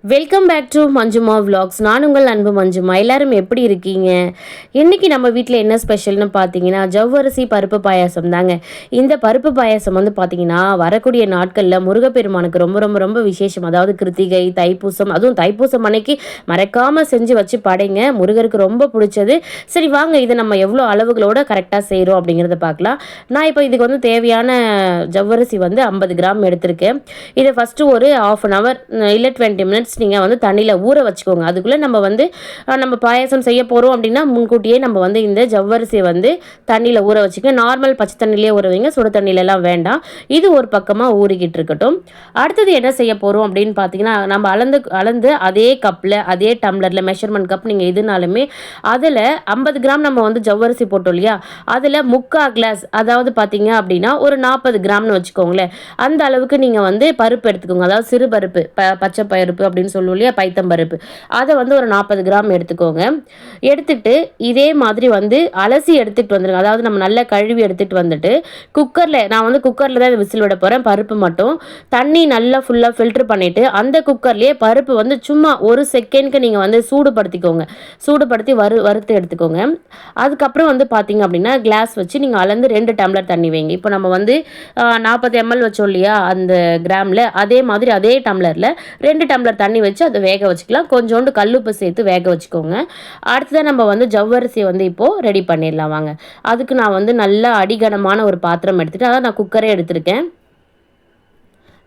Welcome back to Manjuma vlogs. நான் உங்கள் அன்பு மஞ்சுமா. எல்லாரும் எப்படி இருக்கீங்க? இன்றைக்கி நம்ம வீட்டில் என்ன ஸ்பெஷல்னு பார்த்தீங்கன்னா ஜவ்வரிசி பருப்பு பாயாசம் தாங்க. இந்த பருப்பு பாயாசம் வந்து பார்த்திங்கன்னா வரக்கூடிய நாட்களில் முருகப்பெருமானுக்கு ரொம்ப ரொம்ப ரொம்ப விசேஷம். அதாவது கிருத்திகை, தைப்பூசம், அதுவும் தைப்பூசம் அன்னைக்கு மறக்காமல் செஞ்சு வச்சு படைங்க. முருகருக்கு ரொம்ப பிடிச்சது. சரி வாங்க, இதை நம்ம எவ்வளோ அளவுகளோடு கரெக்டாக செய்கிறோம் அப்படிங்கிறத பார்க்கலாம். நான் இப்போ இதுக்கு வந்து தேவையான ஜவ்வரிசி வந்து 50 கிராம் எடுத்திருக்கேன். இதை ஃபஸ்ட்டு ஒரு 1/2 hour இல்லை 20 minutes நீங்கள் வந்து தண்ணியில் ஊற வச்சுக்கோங்க. அதுக்குள்ளே நம்ம பாயாசம் செய்ய போகிறோம் அப்படின்னா முன்கூட்டியே நம்ம வந்து இந்த ஜவ்வரிசியை வந்து தண்ணியில் ஊற வச்சுக்கோங்க. நார்மல் பச்சை தண்ணியிலே ஊற வைங்க, சுடு தண்ணியிலலாம் வேண்டாம். இது ஒரு பக்கமாக ஊறிக்கிட்டு இருக்கட்டும். அடுத்தது என்ன செய்ய போகிறோம் அப்படின்னு பார்த்தீங்கன்னா, நம்ம அளந்து அதே கப்பில் அதே டம்ளரில் மெஷர்மெண்ட் கப் நீங்கள் எதுனாலுமே அதில் 50 கிராம் நம்ம வந்து ஜவ்வரிசி போட்டோம் இல்லையா, அதில் 3/4 கிளாஸ், அதாவது பார்த்தீங்க அப்படின்னா ஒரு 40 கிராம்னு வச்சுக்கோங்களேன். அந்த அளவுக்கு நீங்கள் வந்து பருப்பு எடுத்துக்கோங்க. அதாவது சிறு பருப்பு, பச்சை பருப்பு அப்படின்னு சொல்லுவோம் இல்லையா, பைத்தம்பருப்பு, அதை வந்து ஒரு 40 கிராம் எடுத்துக்கோங்க. எடுத்துட்டு இதே மாதிரி வந்து அலசி எடுத்துகிட்டு வந்துடுங்க. அதாவது நம்ம நல்லா கழுவி எடுத்துகிட்டு வந்துட்டு குக்கரில், நான் வந்து குக்கரில் தான் விசில் விட போகிறேன். பருப்பு மட்டும் தண்ணி நல்லா ஃபுல்லாக ஃபில்ட்ரு பண்ணிவிட்டு அந்த குக்கர்லேயே பருப்பு வந்து சும்மா ஒரு செகண்ட்க்கு நீங்கள் வந்து சூடுபடுத்திக்கோங்க. சூடுபடுத்தி வறுத்து எடுத்துக்கோங்க. அதுக்கப்புறம் வந்து பார்த்தீங்க அப்படின்னா கிளாஸ் வச்சு நீங்கள் அளந்து 2 டம்ளர் தண்ணி வைங்க. இப்போ நம்ம வந்து 40 ml வச்சோம் இல்லையா அந்த கிராமில், அதே மாதிரி அதே டம்ளரில் 2 டம்ளர் தண்ணி வச்சு அதை வேக வச்சுக்கலாம். கொஞ்சோண்டு கல்லுப்பு சேர்த்து வேக வச்சுக்கோங்க. அடுத்ததான் நம்ம வந்து ஜவ்வரிசியை வந்து இப்போது ரெடி பண்ணிடலாம் வாங்க. அதுக்கு நான் வந்து நல்லா அடிகனமான ஒரு பாத்திரம் எடுத்துகிட்டு, அதான் நான் குக்கரே எடுத்திருக்கேன்.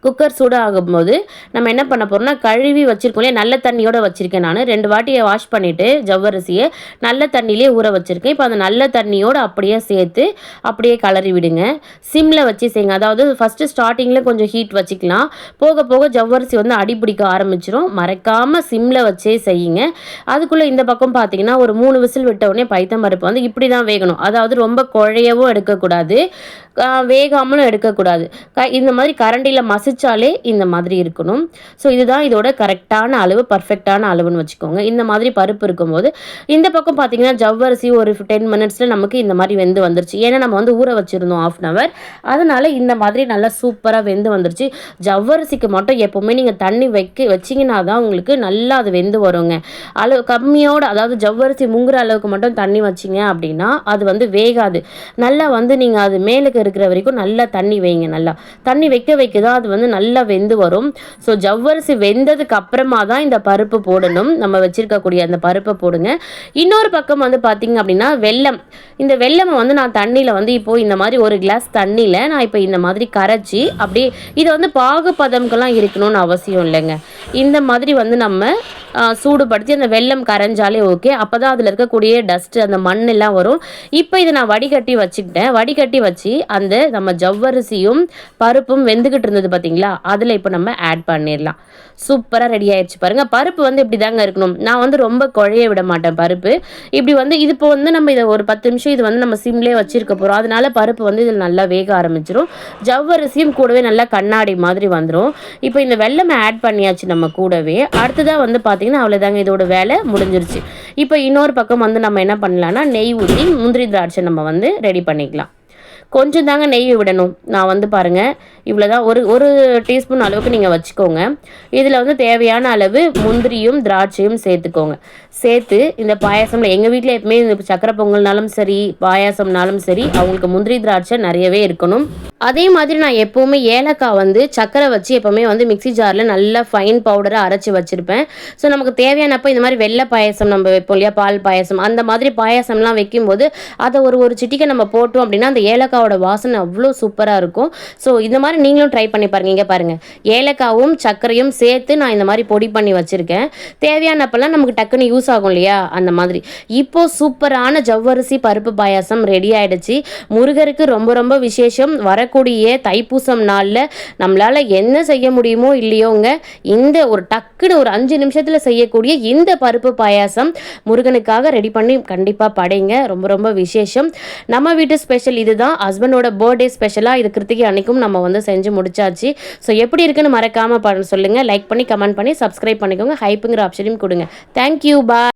குக்கர் சூடாகும்போது நம்ம என்ன பண்ண போகிறோம்னா, கழுவி வச்சுருக்கோம் இல்லையா, நல்ல தண்ணியோடு வச்சுருக்கேன். நான் 2 வாட்டியை வாஷ் பண்ணிவிட்டு ஜவ்வரிசியை நல்ல தண்ணியிலே ஊற வச்சுருக்கேன். இப்போ அந்த நல்ல தண்ணியோடு அப்படியே சேர்த்து அப்படியே கலரி விடுங்க. சிம்மில் வச்சு செய்யுங்க. அதாவது ஃபஸ்ட்டு ஸ்டார்டிங்கில் கொஞ்சம் ஹீட் வச்சுக்கலாம். போக போக ஜவ்வரிசி வந்து அடிப்பிடிக்க ஆரம்பிச்சிடும். மறக்காமல் சிம்மில் வச்சே செய்யுங்க. அதுக்குள்ளே இந்த பக்கம் பார்த்தீங்கன்னா ஒரு 3 விசில் விட்ட உடனே பைத்தம்பருப்பு வந்து இப்படி தான் வேகணும். அதாவது ரொம்ப குழையவும் எடுக்கக்கூடாது, வேகாமலும் எடுக்கக்கூடாது. இந்த மாதிரி கரண்டியில் மசிச்சாலே இந்த மாதிரி இருக்கணும். ஸோ இதுதான் இதோட கரெக்டான அளவு, பர்ஃபெக்டான அளவுன்னு வச்சுக்கோங்க. இந்த மாதிரி பருப்பு இருக்கும்போது இந்த பக்கம் பார்த்தீங்கன்னா ஜவ்வரிசி ஒரு 10 மினிட்ஸில் நமக்கு இந்த மாதிரி வெந்து வந்துருச்சு. ஏன்னா நம்ம வந்து ஊற வச்சுருந்தோம் 1/2 hour. அதனால் இந்த மாதிரி நல்லா சூப்பராக வெந்து வந்துருச்சு. ஜவ்வரிசிக்கு மட்டும் எப்போவுமே நீங்கள் தண்ணி வச்சிங்கன்னா தான் உங்களுக்கு நல்லா அது வெந்து வருங்க. அளவு கம்மியோடு, அதாவது ஜவ்வரிசி முங்குற அளவுக்கு மட்டும் தண்ணி வச்சிங்க அப்படின்னா அது வந்து வேகாது. நல்லா வந்து நீங்கள் அது மேலுக்கு இருக்கிற வரைக்கும் நல்லா தண்ணி வைங்க. நல்லா தண்ணி வைக்க தான் அது வந்து நல்லா வெந்து வரும். ஸோ ஜவ்வரிசி வெந்ததுக்கு அப்புறமா தான் இந்த பருப்பு போடணும். நம்ம வச்சிருக்கக்கூடிய அந்த பருப்பை போடுங்க. இன்னொரு பக்கம் வந்து பார்த்தீங்க அப்படின்னா வெல்லம். இந்த வெல்லமை வந்து நான் தண்ணியில் வந்து இப்போது இந்த மாதிரி ஒரு கிளாஸ் தண்ணியில் நான் இப்போ இந்த மாதிரி கரைச்சி அப்படியே, இதை வந்து பாகுபதம்க்கெல்லாம் இருக்கணும்னு அவசியம் இல்லைங்க. இந்த மாதிரி வந்து நம்ம சூடுபடுத்தி அந்த வெல்லம் கரைஞ்சாலே ஓகே. அப்போ தான் அதில் இருக்கக்கூடிய டஸ்ட்டு, அந்த மண்ணெல்லாம் வரும். இப்போ இதை நான் வடிகட்டி வச்சுக்கிட்டேன். வடிகட்டி வச்சு அந்த நம்ம ஜவ்வரிசியும் பருப்பும் வெந்துக்கிட்டு இருந்தது பார்த்தீங்களா, அதில் இப்போ நம்ம ஆட் பண்ணிடலாம். சூப்பராக ரெடி ஆயிடுச்சு பாருங்கள். பருப்பு வந்து இப்படி தாங்க இருக்கணும். நான் வந்து ரொம்ப குழைய விட மாட்டேன் பருப்பு. இப்படி வந்து இது இப்போ வந்து நம்ம இதை ஒரு 10 நிமிஷம் இது வந்து நம்ம சிம்லேயே வச்சுருக்க போகிறோம். அதனால பருப்பு வந்து இதில் நல்லா வேக ஆரம்பிச்சிடும். ஜவ்வரிசியும் கூடவே நல்லா கண்ணாடி மாதிரி வந்துடும். இப்போ இந்த வெல்லம் ஆட் பண்ணியாச்சு நம்ம கூடவே. அடுத்ததாக வந்து பார்த்தீங்கன்னா அவ்வளோதாங்க, இதோட வேலை முடிஞ்சிருச்சு. இப்போ இன்னொரு பக்கம் வந்து நம்ம என்ன பண்ணலான்னா நெய் ஊற்றி முந்திரி திராட்சை நம்ம வந்து ரெடி பண்ணிக்கலாம். கொஞ்சம் தாங்க நெய் விடணும். நான் வந்து பாருங்கள் இவ்வளோதான், ஒரு டீஸ்பூன் அளவுக்கு நீங்கள் வச்சுக்கோங்க. இதில் வந்து தேவையான அளவு முந்திரியும் திராட்சையும் சேர்த்துக்கோங்க. சேர்த்து இந்த பாயாசமில், எங்கள் வீட்டில் எப்பவுமே இந்த சக்கரை பொங்கல்னாலும் சரி பாயாசம்னாலும் சரி அவங்களுக்கு முந்திரி திராட்சை நிறையவே இருக்கணும். அதே மாதிரி நான் எப்போவுமே ஏலக்காய் வந்து சக்கரை வச்சு எப்போவுமே வந்து மிக்சி ஜாரில் நல்லா ஃபைன் பவுடராக அரைச்சி வச்சுருப்பேன். ஸோ நமக்கு தேவையானப்போ இந்த மாதிரி வெள்ளை பாயாசம் நம்ம வைப்போம் இல்லையா, பால் பாயாசம், அந்த மாதிரி பாயாசம்லாம் வைக்கும்போது அதை ஒரு சிட்டிக்கை நம்ம போட்டோம் அப்படின்னா அந்த ஏலக்காவோட வாசனை அவ்வளோ சூப்பராக இருக்கும். ஸோ இந்த மாதிரி நீங்களும் ட்ரை பண்ணி பாருங்கள். இங்கே பாருங்கள், ஏலக்காவும் சர்க்கரையும் சேர்த்து நான் இந்த மாதிரி பொடி பண்ணி வச்சுருக்கேன். தேவையானப்பெல்லாம் நமக்கு டக்குன்னு யூஸ் ஆகும் இல்லையா, அந்த மாதிரி. இப்போது சூப்பரான ஜவ்வரிசி பருப்பு பாயாசம் ரெடி ஆகிடுச்சு. முருகருக்கு ரொம்ப ரொம்ப விசேஷம். வரக்கூடிய தைப்பூசம் நாளில் நம்மளால் என்ன செய்ய முடியுமோ இல்லையோங்க, இந்த ஒரு டக்குன்னு ஒரு 5 நிமிஷத்தில் செய்யக்கூடிய இந்த பருப்பு பாயாசம் முருகனுக்காக ரெடி பண்ணி கண்டிப்பாக படைங்க. ரொம்ப ரொம்ப விசேஷம். நம்ம வீட்டு ஸ்பெஷல் இதுதான். ஹஸ்பண்டோட பர்த்டே ஸ்பெஷலாக இது கிருத்திகை அன்னைக்கும் நம்ம வந்து செஞ்சு முடிச்சாச்சு. ஸோ எப்படி இருக்குன்னு மறக்காமல் சொல்லுங்கள். லைக் பண்ணி கமெண்ட் பண்ணி சப்ஸ்கிரைப் பண்ணிக்கோங்க. ஹைப்புங்கிற ஆப்ஷனையும் கொடுங்க. தேங்க்யூ, பாய்.